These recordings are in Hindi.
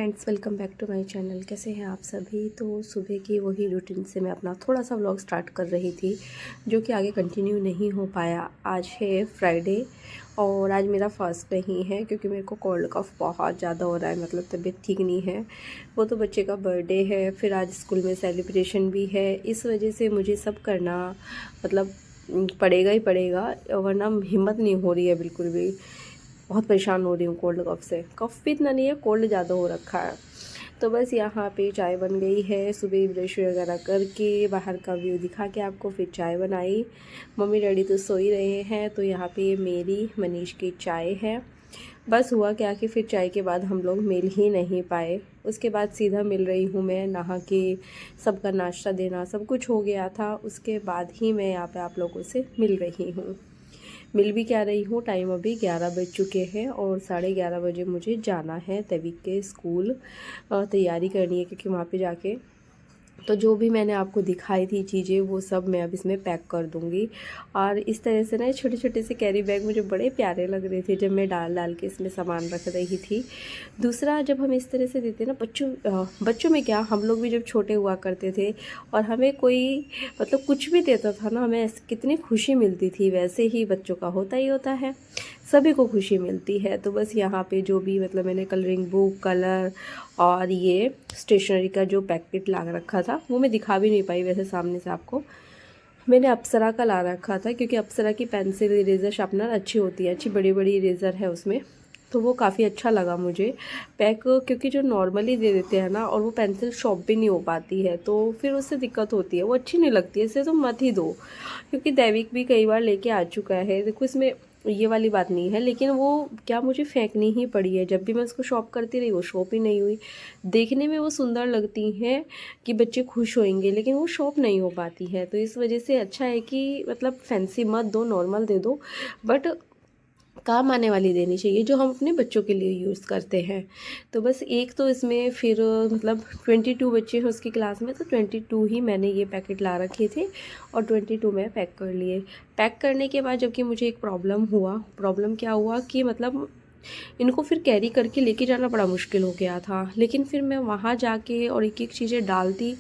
Friends, welcome back to my channel. कैसे हैं आप सभी। तो सुबह की वही रूटीन से मैं अपना थोड़ा सा व्लॉग स्टार्ट कर रही थी, जो कि आगे कंटिन्यू नहीं हो पाया। आज है फ्राइडे और आज मेरा फर्स्ट नहीं है, क्योंकि मेरे को कोल्ड कफ बहुत ज़्यादा हो रहा है, मतलब तबीयत ठीक नहीं है। वो तो बच्चे का बर्थडे है, फिर आज स्कूल में सेलिब्रेशन भी है, इस वजह से मुझे सब करना मतलब पड़ेगा ही पड़ेगा, वरना हिम्मत नहीं हो रही है बिल्कुल भी। बहुत परेशान हो रही हूँ कोल्ड कफ से। कफ भी इतना नहीं है, कोल्ड ज़्यादा हो रखा है। तो बस यहाँ पे चाय बन गई है। सुबह ब्रश वगैरह करके बाहर का व्यू दिखा के आपको फिर चाय बनाई। मम्मी डैडी तो सो ही रहे हैं, तो यहाँ पे मेरी मनीष की चाय है। बस हुआ क्या कि फिर चाय के बाद हम लोग मिल ही नहीं पाए। उसके बाद सीधा मिल रही हूँ मैं, नहा के सबका नाश्ता देना सब कुछ हो गया था। उसके बाद ही मैं यहाँ पे आप लोगों से मिल रही हूँ। मिल भी क्या रही हूँ, टाइम अभी 11 बज चुके हैं और 11:30 बजे मुझे जाना है तवीक के स्कूल। तैयारी करनी है, क्योंकि वहाँ पे जाके तो जो भी मैंने आपको दिखाई थी चीज़ें, वो सब मैं अब इसमें पैक कर दूँगी। और इस तरह से ना छोटे छोटे से कैरी बैग मुझे बड़े प्यारे लग रहे थे जब मैं डाल डाल के इसमें सामान रख रही थी। दूसरा, जब हम इस तरह से देते ना बच्चों में क्या, हम लोग भी जब छोटे हुआ करते थे और हमें कोई मतलब कुछ भी देता था ना, हमें कितनी खुशी मिलती थी। वैसे ही बच्चों का होता ही होता है, सभी को खुशी मिलती है। तो बस यहाँ पे जो भी मतलब मैंने कलरिंग बुक, कलर और ये स्टेशनरी का जो पैकेट ला रखा था, वो मैं दिखा भी नहीं पाई वैसे सामने से आपको। मैंने अप्सरा का ला रखा था, क्योंकि अप्सरा की पेंसिल इरेज़र शार्पनर अच्छी होती है, अच्छी बड़ी बड़ी इरेज़र है उसमें, तो वो काफ़ी अच्छा लगा मुझे पैक। क्योंकि जो नॉर्मली दे देते हैं ना, और वो पेंसिल शॉर्प भी नहीं हो पाती है, तो फिर उससे दिक्कत होती है, वो अच्छी नहीं लगती है। इससे तो मत ही दो, क्योंकि दैविक भी कई बार लेके आ चुका है। देखो, इसमें ये वाली बात नहीं है, लेकिन वो क्या मुझे फेंकनी ही पड़ी है। जब भी मैं उसको शॉप करती रही, वो शॉप ही नहीं हुई। देखने में वो सुंदर लगती हैं कि बच्चे खुश होंगे, लेकिन वो शॉप नहीं हो पाती है। तो इस वजह से अच्छा है कि मतलब फैंसी मत दो, नॉर्मल दे दो, बट काम आने वाली देनी चाहिए, जो हम अपने बच्चों के लिए यूज़ करते हैं। तो बस एक तो इसमें फिर मतलब 22 बच्चे हैं उसकी क्लास में, तो 22 ही मैंने ये पैकेट ला रखे थे और 22 मैं पैक कर लिए। पैक करने के बाद जबकि मुझे एक प्रॉब्लम क्या हुआ कि मतलब इनको फिर कैरी करके लेके जाना बड़ा मुश्किल हो गया था। लेकिन फिर मैं वहाँ जाके और एक एक चीज़ें डालती,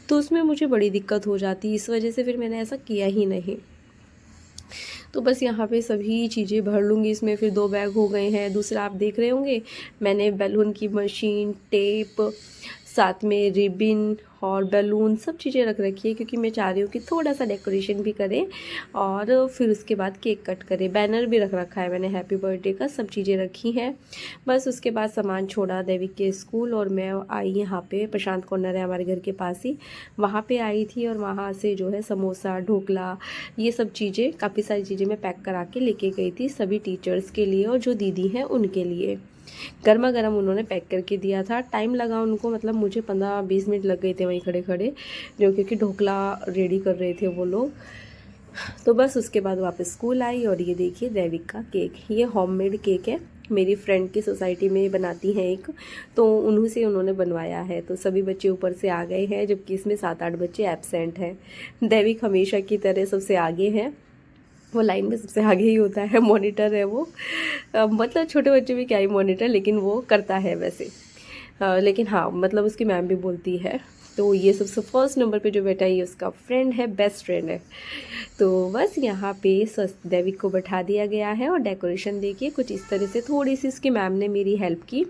तो उसमें मुझे बड़ी दिक्कत हो जाती। इस वजह से फिर मैंने ऐसा किया ही नहीं। तो बस यहाँ पे सभी चीज़ें भर लूँगी इसमें। फिर 2 बैग हो गए हैं। दूसरा, आप देख रहे होंगे मैंने बैलून की मशीन, टेप, साथ में रिबिन और बैलून सब चीज़ें रख रखी है, क्योंकि मैं चाह रही हूँ कि थोड़ा सा डेकोरेशन भी करें और फिर उसके बाद केक कट करें। बैनर भी रख रखा है मैंने हैप्पी बर्थडे का, सब चीज़ें रखी हैं। बस उसके बाद सामान छोड़ा दैविक के स्कूल और मैं आई यहाँ पे, प्रशांत कॉर्नर है हमारे घर के पास ही, वहाँ पे आई थी। और वहाँ से जो है समोसा, ढोकला, ये सब चीज़ें, काफ़ी सारी चीज़ें मैं पैक करा के लेके गई थी सभी टीचर्स के लिए और जो दीदी हैं उनके लिए। गर्मा गर्म उन्होंने पैक करके दिया था। टाइम लगा उनको, मतलब मुझे 15-20 मिनट लग गए थे वहीं खड़े खड़े, जो क्योंकि ढोकला रेडी कर रहे थे वो लोग। तो बस उसके बाद वापस स्कूल आई और ये देखिए दैविक का केक। ये होममेड केक है, मेरी फ्रेंड की सोसाइटी में बनाती हैं एक, तो उन्हीं से उन्होंने बनवाया है। तो सभी बच्चे ऊपर से आ गए हैं, जबकि इसमें 7-8 बच्चे एब्सेंट हैं। दैविक हमेशा की तरह सबसे आगे हैं, वो लाइन में सबसे आगे ही होता है, मॉनिटर है वो। मतलब छोटे बच्चे भी क्या ही मॉनिटर, लेकिन वो करता है वैसे। लेकिन हाँ, मतलब उसकी मैम भी बोलती है। तो ये सबसे फर्स्ट नंबर पे जो बेटा, ये उसका फ्रेंड है, बेस्ट फ्रेंड है। तो बस यहाँ पे दैविक को बैठा दिया गया है और डेकोरेशन देखिए कुछ इस तरह से। थोड़ी सी उसकी मैम ने मेरी हेल्प की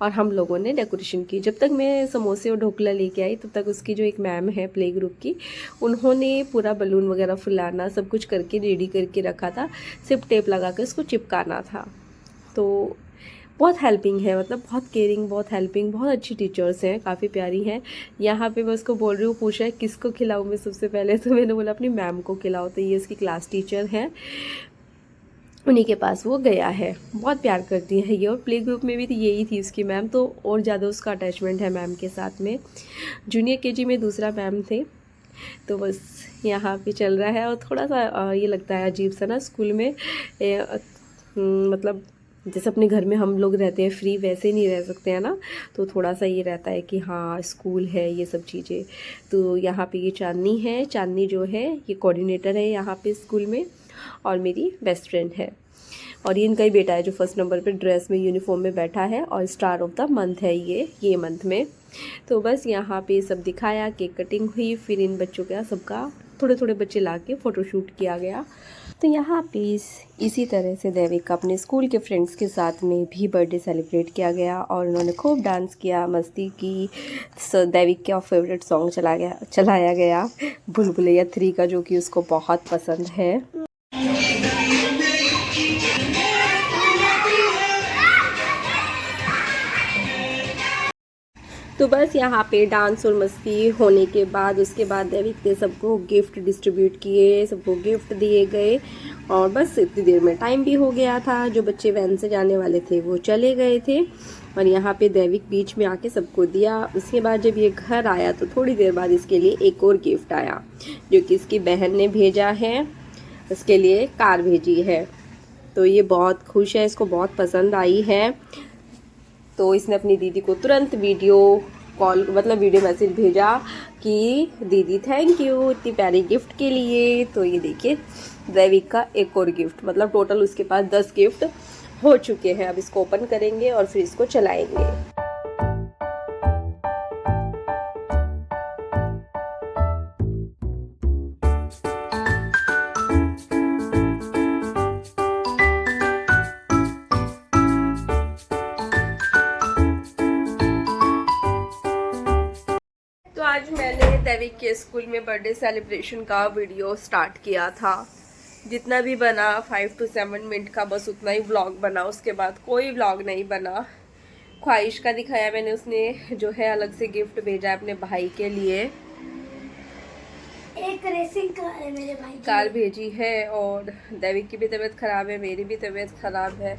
और हम लोगों ने डेकोरेशन की। जब तक मैं समोसे और ढोकला लेके आई, तब तक उसकी जो एक मैम है प्ले ग्रुप की, उन्होंने पूरा बलून वगैरह फुलाना सब कुछ करके रेडी करके रखा था। सिर्फ टेप लगा कर उसको चिपकाना था। तो बहुत हेल्पिंग है, मतलब बहुत केयरिंग, बहुत हेल्पिंग, बहुत अच्छी टीचर्स हैं, काफ़ी प्यारी हैं। यहाँ पे मैं उसको बोल रही हूँ, पूछा है किसको खिलाऊँ मैं सबसे पहले, तो मैंने बोला अपनी मैम को खिलाओ। तो ये इसकी क्लास टीचर हैं, उन्हीं के पास वो गया है। बहुत प्यार करती है ये, और प्ले ग्रुप में भी यही थी उसकी मैम, तो और ज़्यादा उसका अटैचमेंट है मैम के साथ में। जूनियर केजी में दूसरा मैम थे। तो बस यहाँ पे चल रहा है। और थोड़ा सा ये लगता है अजीब सा ना स्कूल में, मतलब जैसे अपने घर में हम लोग रहते हैं फ्री, वैसे नहीं रह सकते हैं ना। तो थोड़ा सा ये रहता है कि हाँ स्कूल है, ये सब चीज़ें। तो यहाँ पे ये चांदनी है, चांदनी जो है ये कोऑर्डिनेटर है यहाँ पे स्कूल में और मेरी बेस्ट फ्रेंड है। और ये इनका ही बेटा है जो फर्स्ट नंबर पे ड्रेस में यूनिफॉर्म में बैठा है और स्टार ऑफ द मंथ है ये मंथ में। तो बस यहाँ पे सब दिखाया, केक कटिंग हुई, फिर इन बच्चों का सबका थोड़े थोड़े बच्चे ला के फ़ोटोशूट किया गया। तो यहाँ पे इसी तरह से दैविक का अपने स्कूल के फ्रेंड्स के साथ में भी बर्थडे सेलिब्रेट किया गया और उन्होंने खूब डांस किया, मस्ती की। दैविक का फेवरेट सॉन्ग चलाया गया भूल-भुलैया 3 का, जो कि उसको बहुत पसंद है। तो बस यहाँ पे डांस और मस्ती होने के बाद उसके बाद दैविक ने सबको गिफ्ट डिस्ट्रीब्यूट किए, सबको गिफ्ट दिए गए और बस इतनी देर में टाइम भी हो गया था। जो बच्चे वैन से जाने वाले थे वो चले गए थे और यहाँ पे दैविक बीच में आके सबको दिया। उसके बाद जब ये घर आया तो थोड़ी देर बाद इसके लिए एक और गिफ्ट आया जो कि इसकी बहन ने भेजा है, इसके लिए कार भेजी है। तो ये बहुत खुश है, इसको बहुत पसंद आई है। तो इसने अपनी दीदी को तुरंत वीडियो मैसेज भेजा कि दीदी थैंक यू इतनी प्यारी गिफ्ट के लिए। तो ये देखिए दैविक का एक और गिफ्ट, मतलब टोटल उसके पास 10 गिफ्ट हो चुके हैं। अब इसको ओपन करेंगे और फिर इसको चलाएंगे। आज मैंने दैविक के स्कूल में बर्थडे सेलिब्रेशन का वीडियो स्टार्ट किया था। जितना भी बना 5 to 7 मिनट का, बस उतना ही व्लॉग बना। उसके बाद कोई व्लॉग नहीं बना। ख्वाहिश का दिखाया मैंने, उसने जो है अलग से गिफ्ट भेजा है अपने भाई के लिए। एक रेसिंग कार है मेरे भाई की। कार भेजी है और दैविक की भी तबीयत खराब है, मेरी भी तबीयत खराब है।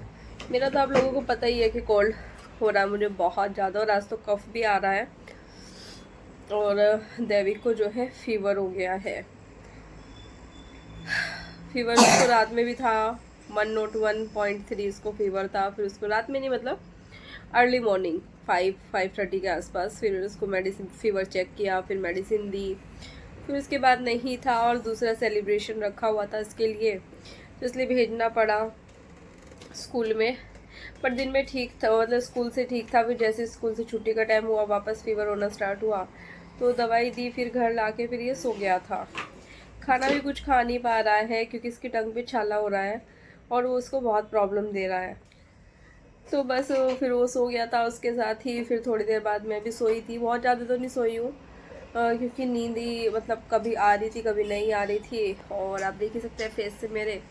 मेरा तो आप लोगों को पता ही है कि कोल्ड हो रहा है मुझे बहुत ज़्यादा, और आज तो कफ भी आ रहा है और दैविक को जो है फीवर हो गया है। फीवर उसको रात में भी था, 101.3 इसको फीवर था। फिर उसको रात में नहीं, मतलब अर्ली मॉर्निंग 5:30 के आसपास फिर उसको मेडिसिन, फीवर चेक किया, फिर मेडिसिन दी। फिर उसके बाद नहीं था और दूसरा सेलिब्रेशन रखा हुआ था इसके लिए, तो इसलिए भेजना पड़ा स्कूल में। पर दिन में ठीक था, मतलब स्कूल से ठीक था। फिर जैसे स्कूल से छुट्टी का टाइम हुआ वापस फीवर होना स्टार्ट हुआ, तो दवाई दी, फिर घर लाके फिर ये सो गया था। खाना भी कुछ खा नहीं पा रहा है क्योंकि इसकी टंग पे छाला हो रहा है और वो उसको बहुत प्रॉब्लम दे रहा है। तो बस फिर वो सो गया था, उसके साथ ही फिर थोड़ी देर बाद मैं भी सोई थी। बहुत ज़्यादा तो नहीं सोई हूँ क्योंकि नींद ही मतलब कभी आ रही थी कभी नहीं आ रही थी। और आप देख ही सकते हैं फेस से मेरे,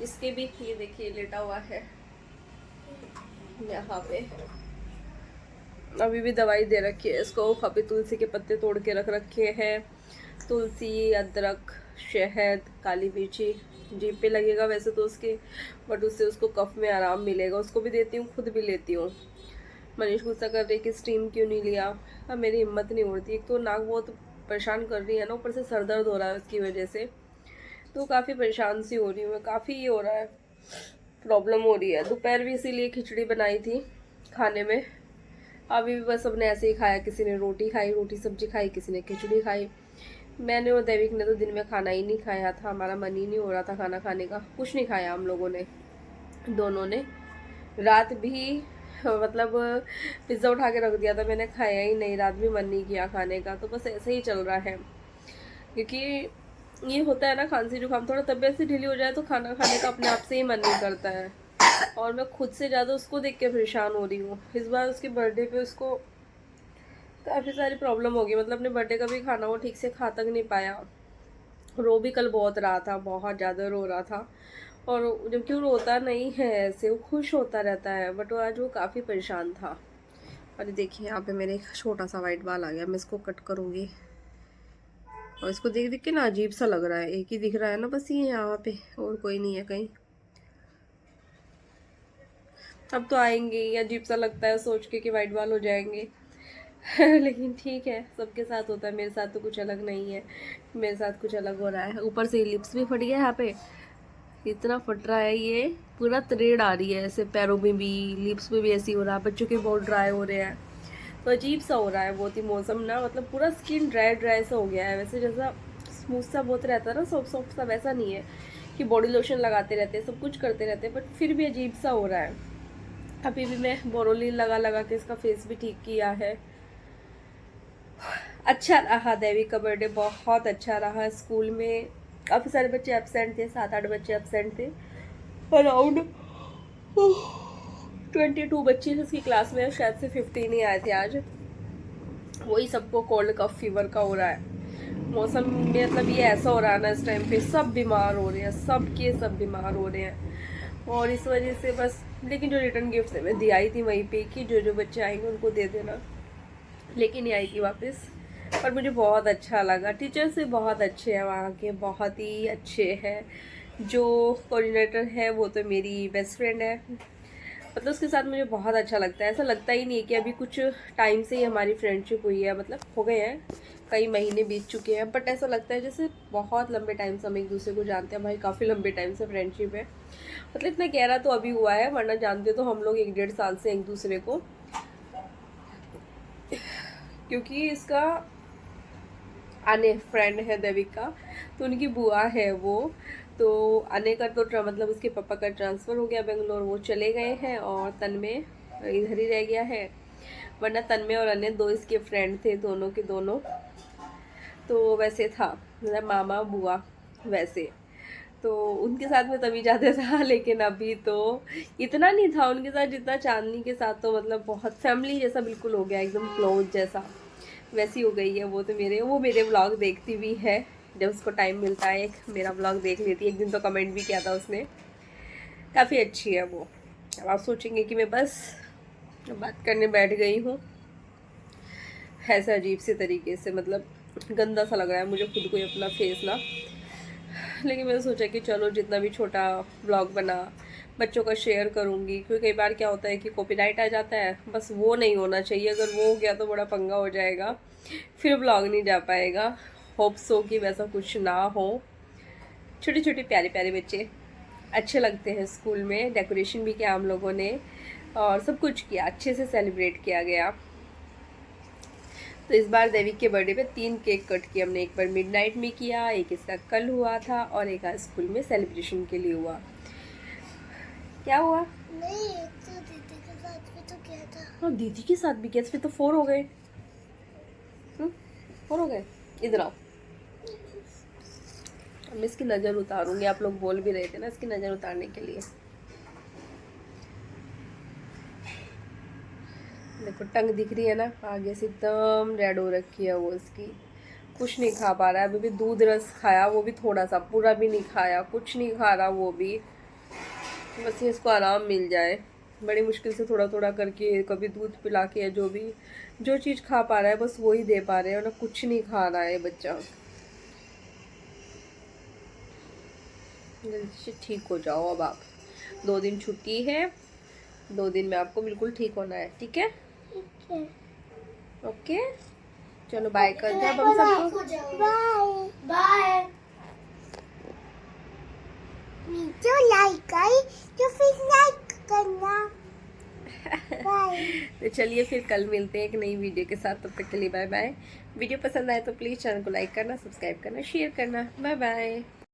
इसके भी ये देखिए लेटा हुआ है यहाँ पे। अभी भी दवाई दे रखी है इसको। अभी तुलसी के पत्ते तोड़ के रख रखे हैं, तुलसी, अदरक, शहद, काली मिर्ची। जीभ पे लगेगा वैसे तो उसके, बट उससे उसको कफ में आराम मिलेगा। उसको भी देती हूँ, खुद भी लेती हूँ। मनीष गुस्सा कर रही कि स्टीम क्यों नहीं लिया। अब मेरी हिम्मत नहीं उड़ती, एक तो नाक बहुत परेशान कर रही है ना, ऊपर से सर दर्द हो रहा है उसकी वजह से, तो काफ़ी परेशान सी हो रही हूँ मैं। काफ़ी ये हो रहा है, प्रॉब्लम हो रही है। दोपहर भी इसीलिए खिचड़ी बनाई थी खाने में। अभी भी बस सबने ऐसे ही खाया, किसी ने रोटी खाई, रोटी सब्जी खाई, किसी ने खिचड़ी खाई। मैंने और दैविक ने तो दिन में खाना ही नहीं खाया था, हमारा मन ही नहीं हो रहा था खाना खाने का। कुछ नहीं खाया हम लोगों ने, दोनों ने। रात भी मतलब पिज़्ज़ा उठा के रख दिया था, मैंने खाया ही नहीं। रात भी मन नहीं किया खाने का। तो बस ऐसे ही चल रहा है, क्योंकि ये होता है ना खांसी जुकाम, थोड़ा तबीयत से ढीली हो जाए तो खाना खाने का अपने आप से ही मन नहीं करता है। और मैं खुद से ज़्यादा उसको देख के परेशान हो रही हूँ। इस बार उसके बर्थडे पे उसको काफ़ी सारी प्रॉब्लम हो गई, मतलब अपने बर्थडे का भी खाना वो ठीक से खा तक नहीं पाया। रो भी कल बहुत रहा था, बहुत ज़्यादा रो रहा था। और जबकि वो रोता नहीं है ऐसे, वो खुश होता रहता है, बट वो आज वो काफ़ी परेशान था। और देखिए यहाँ पे मेरे एक छोटा सा वाइट बाल आ गया, मैं इसको कट करूँगी। और इसको देख देख के ना अजीब सा लग रहा है, एक ही दिख रहा है ना बस ये यहाँ पे, और कोई नहीं है कहीं। अब तो आएंगे, ये अजीब सा लगता है सोच के कि वाइट बाल हो जाएंगे लेकिन ठीक है, सबके साथ होता है, मेरे साथ तो कुछ अलग नहीं है, मेरे साथ कुछ अलग हो रहा है। ऊपर से लिप्स भी फट गया यहाँ पे, इतना फट रहा है, ये पूरा त्रेड आ रही है ऐसे, पैरों में भी, लिप्स में भी ऐसी हो रहा है। बच्चों के बहुत ड्राई हो रहे हैं, तो अजीब सा हो रहा है बहुत ही मौसम ना, मतलब पूरा स्किन ड्राई ड्राई सा हो गया है। वैसे जैसा स्मूथ सा बहुत रहता है ना, सॉफ्ट सॉफ्ट सा, वैसा नहीं है। कि बॉडी लोशन लगाते रहते हैं, सब कुछ करते रहते हैं, बट फिर भी अजीब सा हो रहा है। अभी भी मैं बोरोलिन लगा लगा के इसका फेस भी ठीक किया है। अच्छा रहा, देवी का बर्थडे बहुत अच्छा रहा। स्कूल में काफ़ी सारे बच्चे एब्सेंट थे, 7-8 बच्चे एब्सेंट थे। अराउंड 22 बच्चे उसकी क्लास में, शायद से 15 ही आए थे आज। वही सबको कोल्ड कफ फीवर का हो रहा है। मौसम में मतलब ये ऐसा हो रहा है ना, इस टाइम पे सब बीमार हो रहे हैं, सब बीमार हो रहे हैं। और इस वजह से बस, लेकिन जो रिटर्न गिफ्ट है मैं दी आई थी वहीं पे कि जो बच्चे आएंगे उनको दे देना, लेकिन नहीं आई थी वापस। और मुझे बहुत अच्छा लगा, टीचर से बहुत अच्छे हैं वहाँ के, बहुत ही अच्छे हैं। जो कोऑर्डिनेटर है वो तो मेरी बेस्ट फ्रेंड है, मतलब उसके साथ मुझे बहुत अच्छा लगता है। ऐसा लगता ही नहीं है कि अभी कुछ टाइम से ही हमारी फ्रेंडशिप हुई है, मतलब हो गए हैं, कई महीने बीत चुके हैं, बट ऐसा लगता है जैसे बहुत लंबे टाइम से हम एक दूसरे को जानते हैं। भाई काफ़ी लंबे टाइम से फ्रेंडशिप है, मतलब इतना गहरा तो अभी हुआ है, वरना जानते तो हम लोग 1-1.5 साल से एक दूसरे को। क्योंकि इसका आने फ्रेंड है देविका, तो उनकी बुआ है वो। तो आने का तो मतलब उसके पापा का ट्रांसफ़र हो गया बेंगलोर, वो चले गए हैं और तन्मय इधर ही रह गया है। वरना तन्मय और अन्य 2 इसके फ्रेंड थे, दोनों के दोनों। तो वैसे था मतलब मामा बुआ वैसे, तो उनके साथ में तभी जाता था। लेकिन अभी तो इतना नहीं था उनके साथ जितना चांदनी के साथ, तो मतलब बहुत फैमिली जैसा बिल्कुल हो गया, एकदम क्लोज जैसा वैसी हो गई है वो। तो वो मेरे व्लॉग देखती भी है, जब उसको टाइम मिलता है एक मेरा व्लॉग देख लेती है। एक दिन तो कमेंट भी किया था उसने, काफ़ी अच्छी है वो। अब आप सोचेंगे कि मैं बस बात करने बैठ गई हूँ, ऐसा अजीब से तरीके से, मतलब गंदा सा लग रहा है मुझे खुद को ही अपना फेस ना। लेकिन मैंने सोचा कि चलो जितना भी छोटा व्लॉग बना बच्चों का शेयर करूँगी, क्योंकि कई बार क्या होता है कि कॉपीराइट आ जाता है, बस वो नहीं होना चाहिए। अगर वो हो गया तो बड़ा पंगा हो जाएगा, फिर व्लॉग नहीं जा पाएगा। होप सो कि वैसा कुछ ना हो। छोटे छोटे प्यारे प्यारे बच्चे अच्छे लगते हैं। स्कूल में डेकोरेशन भी किया हम लोगों ने और सब कुछ किया, अच्छे से सेलिब्रेट किया गया। तो इस बार देवी के बर्थडे पे 3 केक कट किए हमने। एक बार मिडनाइट में किया, एक इसका कल हुआ था, और एक आज स्कूल में सेलिब्रेशन के लिए हुआ। क्या हुआ? नहीं, तो दीदी के साथ भी तो किया था। हाँ दीदी के साथ भी किया, फिर तो 4 हो गए। 4 हो गए। इधर आओ, मैं इसकी नज़र उतारूंगी। आप लोग बोल भी रहे थे ना इसकी नज़र उतारने के लिए। देखो टंग दिख रही है ना, आगे से एकदम रेड हो रखी है वो इसकी। कुछ नहीं खा पा रहा है। अभी भी दूध रस खाया, वो भी थोड़ा सा, पूरा भी नहीं खाया, कुछ नहीं खा रहा वो भी। बस ये इसको आराम मिल जाए, बड़ी मुश्किल से थोड़ा थोड़ा करके, कभी दूध पिला के, या जो चीज़ खा पा रहा है बस वही दे पा रहे हैं, वरना कुछ नहीं खा रहा है बच्चा। जल्दी से ठीक हो जाओ अब आप। 2 दिन छुट्टी है, 2 दिन में आपको बिल्कुल ठीक होना है, ठीक है? ओके, चलो बाय कर दे अब हम सबको। Bye bye. वीडियो लाइक आई तो फिर लाइक करना। बाय। तो चलिए फिर कल मिलते हैं एक नई वीडियो के साथ, तब तक के लिए बाय बाय। वीडियो पसंद आए तो प्लीज़ चैनल को लाइक करना, सब्सक्राइब करना, शेयर करना। Bye bye.